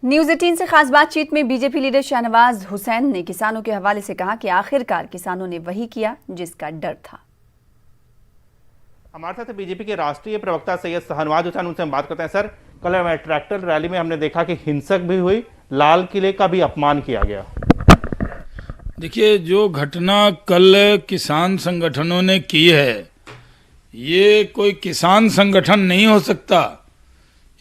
News 18 से खास बातचीत में बीजेपी लीडर शाहनवाज हुसैन ने किसानों के हवाले से कहा कि आखिरकार किसानों ने वही किया जिसका डर था। हमारे साथ बीजेपी के राष्ट्रीय प्रवक्ता सैयद शाहनवाज हुसैन, उनसे हम बात करते हैं। सर, कल ट्रैक्टर रैली में हमने देखा कि हिंसक भी हुई, लाल किले का भी अपमान किया गया। देखिए, जो घटना कल किसान संगठनों ने की है, ये कोई किसान संगठन नहीं हो सकता।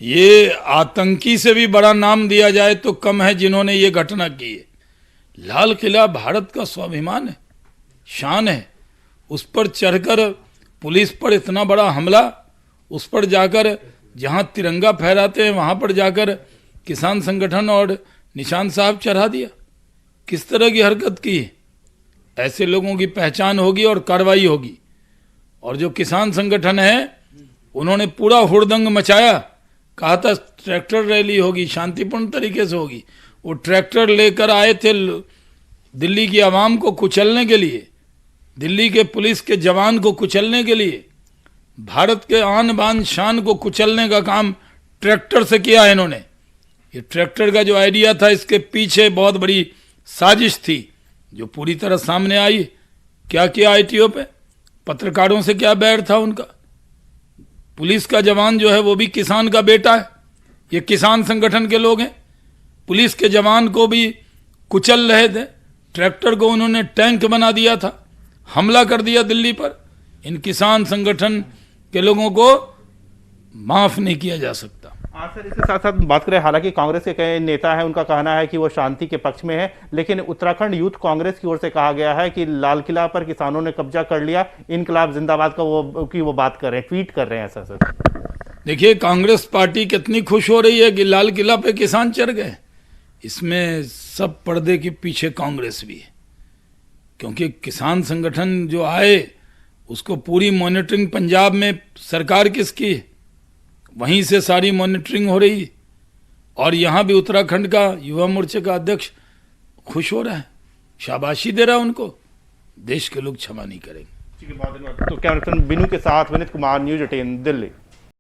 ये आतंकी से भी बड़ा नाम दिया जाए तो कम है जिन्होंने ये घटना की है। लाल किला भारत का स्वाभिमान है, शान है। उस पर चढ़कर पुलिस पर इतना बड़ा हमला, उस पर जाकर जहां तिरंगा फहराते हैं वहां पर जाकर किसान संगठन और निशान साहब चढ़ा दिया। किस तरह की हरकत की है? ऐसे लोगों की पहचान होगी और कार्रवाई होगी। और जो किसान संगठन है उन्होंने पूरा हुड़दंग मचाया, कहा था ट्रैक्टर रैली होगी, शांतिपूर्ण तरीके से होगी। वो ट्रैक्टर लेकर आए थे दिल्ली की आवाम को कुचलने के लिए, दिल्ली के पुलिस के जवान को कुचलने के लिए, भारत के आन बान शान को कुचलने का काम ट्रैक्टर से किया है इन्होंने। ये ट्रैक्टर का जो आइडिया था, इसके पीछे बहुत बड़ी साजिश थी जो पूरी तरह सामने आई। क्या किया आईटीओ पे? पत्रकारों से क्या बैर था उनका? पुलिस का जवान जो है वो भी किसान का बेटा है, ये किसान संगठन के लोग हैं। पुलिस के जवान को भी कुचल रहे थे, ट्रैक्टर को उन्होंने टैंक बना दिया था, हमला कर दिया दिल्ली पर। इन किसान संगठन के लोगों को माफ नहीं किया जा सकता। हाँ सर, इसके साथ साथ बात करें, हालांकि कांग्रेस के कई नेता हैं, उनका कहना है कि वो शांति के पक्ष में है, लेकिन उत्तराखंड यूथ कांग्रेस की ओर से कहा गया है कि लाल किला पर किसानों ने कब्जा कर लिया, इनकलाब जिंदाबाद का वो बात कर रहे हैं, ट्वीट कर रहे हैं। ऐसा सर, देखिए, कांग्रेस पार्टी कितनी खुश हो रही है कि लाल किला पे किसान चढ़ गए। इसमें सब पर्दे के पीछे कांग्रेस भी है, क्योंकि किसान संगठन जो आए उसको पूरी मॉनिटरिंग पंजाब में सरकार किसकी है, वहीं से सारी मॉनिटरिंग हो रही है। और यहाँ भी उत्तराखंड का युवा मोर्चे का अध्यक्ष खुश हो रहा है, शाबाशी दे रहा है उनको। देश के लोग क्षमा नहीं करेंगे। तो कैमरा बिनू के साथ विनीत कुमार, न्यूज 18 दिल्ली।